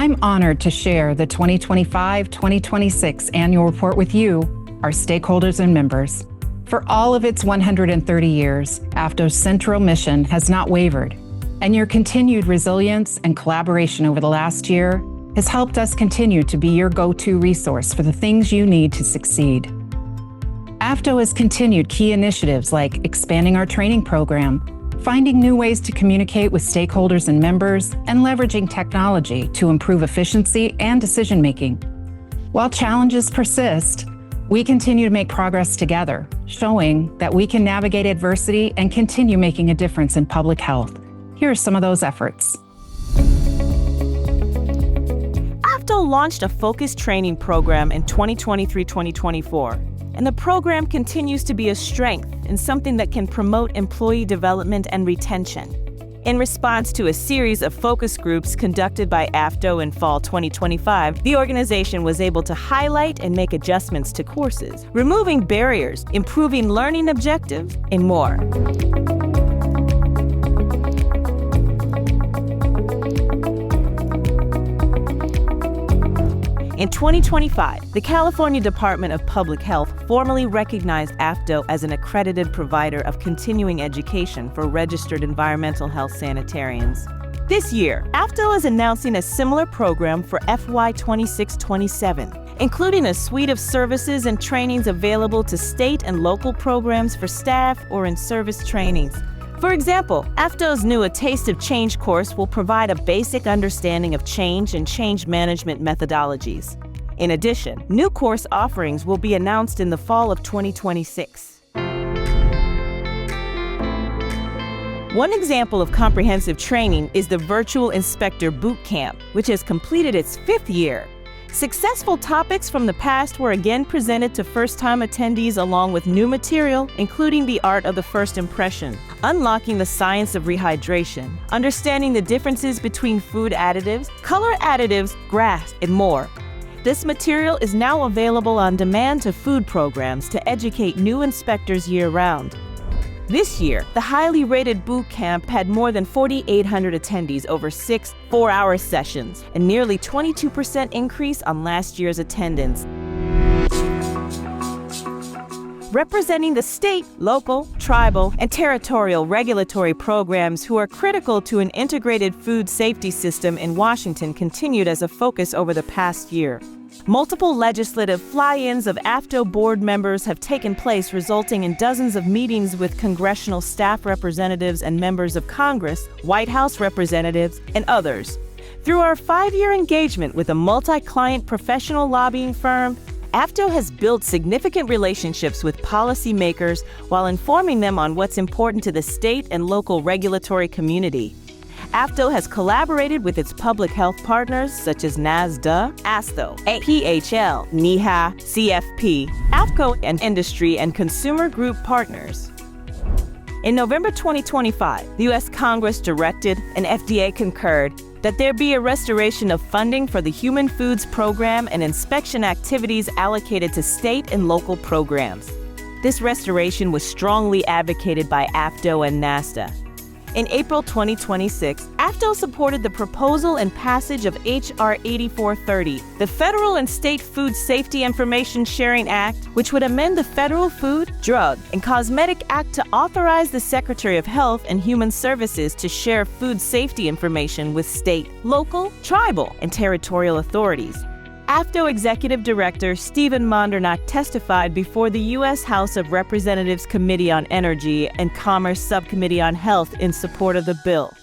I'm honored to share the 2025-2026 annual report with you, our stakeholders and members. For all of its 130 years, AFDO's central mission has not wavered, and your continued resilience and collaboration over the last year has helped us continue to be your go-to resource for the things you need to succeed. AFDO has continued key initiatives like expanding our training program, finding new ways to communicate with stakeholders and members, and leveraging technology to improve efficiency and decision-making. While challenges persist, we continue to make progress together, showing that we can navigate adversity and continue making a difference in public health. Here are some of those efforts. AFDO launched a focused training program in 2023-2024. And the program continues to be a strength and something that can promote employee development and retention. In response to a series of focus groups conducted by AFDO in fall 2025, the organization was able to highlight and make adjustments to courses, removing barriers, improving learning objectives, and more. In 2025, the California Department of Public Health formally recognized AFDO as an accredited provider of continuing education for registered environmental health sanitarians. This year, AFDO is announcing a similar program for FY 26-27, including a suite of services and trainings available to state and local programs for staff or in-service trainings. For example, AFDO's new A Taste of Change course will provide a basic understanding of change and change management methodologies. In addition, new course offerings will be announced in the fall of 2026. One example of comprehensive training is the Virtual Inspector Boot Camp, which has completed its 5th year. Successful topics from the past were again presented to first-time attendees along with new material, including the art of the first impression, unlocking the science of rehydration, understanding the differences between food additives, color additives, graphs, and more. This material is now available on demand to food programs to educate new inspectors year-round. This year, the highly rated boot camp had more than 4,800 attendees over 6 4-hour sessions, a nearly 22% increase on last year's attendance. Representing the state, local, tribal, and territorial regulatory programs who are critical to an integrated food safety system in Washington continued as a focus over the past year. Multiple legislative fly-ins of AFDO board members have taken place, resulting in dozens of meetings with congressional staff representatives and members of Congress, White House representatives, and others. Through our 5-year engagement with a multi-client professional lobbying firm, AFDO has built significant relationships with policymakers while informing them on what's important to the state and local regulatory community. AFDO has collaborated with its public health partners such as NASDA, AFDO, APHL, NEHA, CFP, AFCO, and industry and consumer group partners. In November 2025, the U.S. Congress directed and FDA concurred that there be a restoration of funding for the Human Foods Program and inspection activities allocated to state and local programs. This restoration was strongly advocated by AFDO and NASDA. In April 2026, AFDO supported the proposal and passage of H.R. 8430, the Federal and State Food Safety Information Sharing Act, which would amend the Federal Food, Drug, and Cosmetic Act to authorize the Secretary of Health and Human Services to share food safety information with state, local, tribal, and territorial authorities. AFDO Executive Director Stephen Mondernach testified before the U.S. House of Representatives Committee on Energy and Commerce Subcommittee on Health in support of the bill.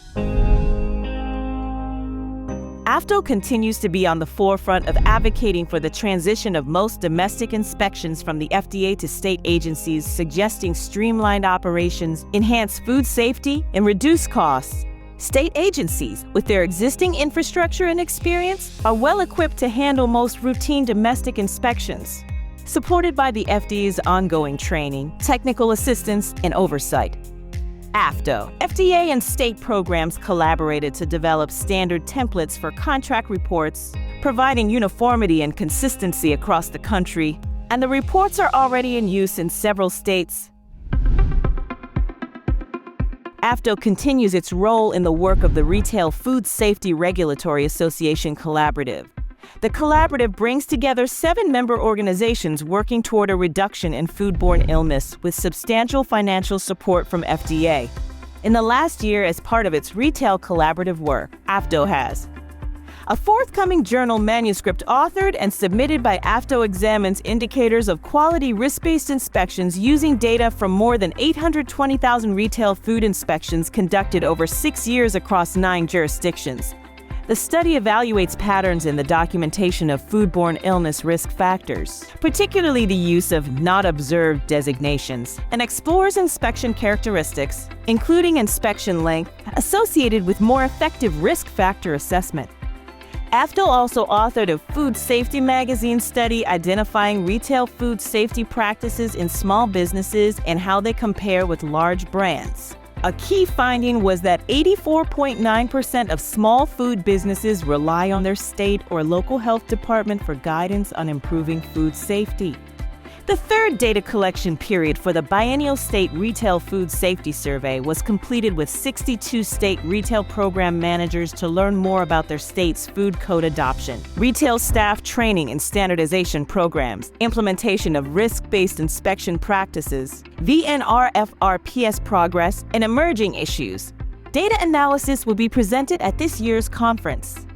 AFDO continues to be on the forefront of advocating for the transition of most domestic inspections from the FDA to state agencies, suggesting streamlined operations, enhanced food safety, and reduced costs. State agencies, with their existing infrastructure and experience, are well equipped to handle most routine domestic inspections, supported by the FDA's ongoing training, technical assistance, and oversight. AFDO, FDA and state programs collaborated to develop standard templates for contract reports, providing uniformity and consistency across the country, and the reports are already in use in several states. AFDO continues its role in the work of the Retail Food Safety Regulatory Association Collaborative. The collaborative brings together 7 member organizations working toward a reduction in foodborne illness with substantial financial support from FDA. In the last year, as part of its retail collaborative work, AFDO has a forthcoming journal manuscript authored and submitted by AFDO examines indicators of quality risk-based inspections using data from more than 820,000 retail food inspections conducted over 6 years across 9 jurisdictions. The study evaluates patterns in the documentation of foodborne illness risk factors, particularly the use of not observed designations, and explores inspection characteristics, including inspection length, associated with more effective risk factor assessment. AFDO also authored a Food Safety magazine study identifying retail food safety practices in small businesses and how they compare with large brands. A key finding was that 84.9% of small food businesses rely on their state or local health department for guidance on improving food safety. The third data collection period for the biennial State Retail Food Safety Survey was completed with 62 state retail program managers to learn more about their state's food code adoption, retail staff training and standardization programs, implementation of risk-based inspection practices, VNRFRPS progress, and emerging issues. Data analysis will be presented at this year's conference.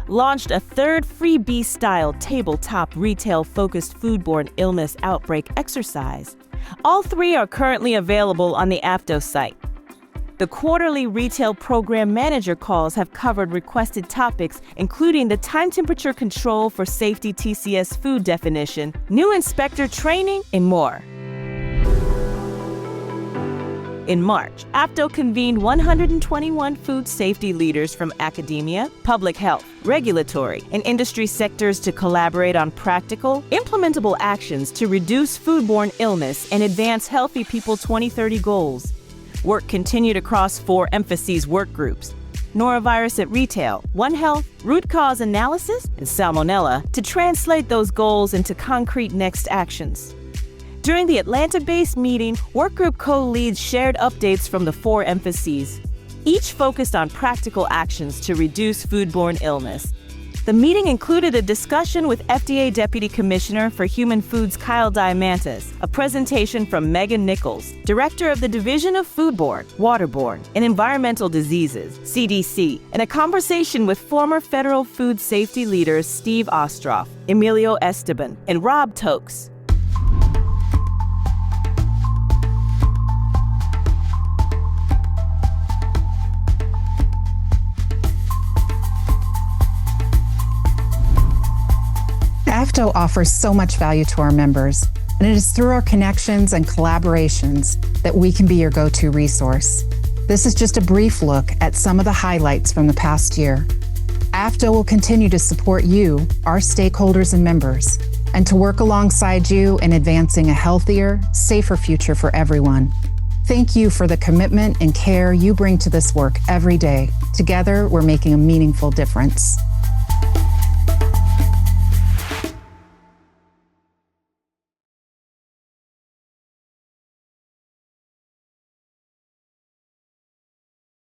Launched a third freebie-style tabletop retail-focused foodborne illness outbreak exercise. All 3 are currently available on the AFDO site. The quarterly retail program manager calls have covered requested topics, including the time temperature control for safety TCS food definition, new inspector training, and more. In March, AFDO convened 121 food safety leaders from academia, public health, regulatory, and industry sectors to collaborate on practical, implementable actions to reduce foodborne illness and advance Healthy People 2030 goals. Work continued across 4 emphases work groups: norovirus at retail, One Health, root cause analysis, and salmonella, to translate those goals into concrete next actions. During the Atlanta-based meeting, workgroup co-leads shared updates from the 4 emphases, each focused on practical actions to reduce foodborne illness. The meeting included a discussion with FDA Deputy Commissioner for Human Foods Kyle Diamantis, a presentation from Megan Nichols, Director of the Division of Foodborne, Waterborne, and Environmental Diseases, CDC, and a conversation with former federal food safety leaders Steve Ostroff, Emilio Esteban, and Rob Tokes. AFDO offers so much value to our members, and it is through our connections and collaborations that we can be your go-to resource. This is just a brief look at some of the highlights from the past year. AFDO will continue to support you, our stakeholders and members, and to work alongside you in advancing a healthier, safer future for everyone. Thank you for the commitment and care you bring to this work every day. Together, we're making a meaningful difference.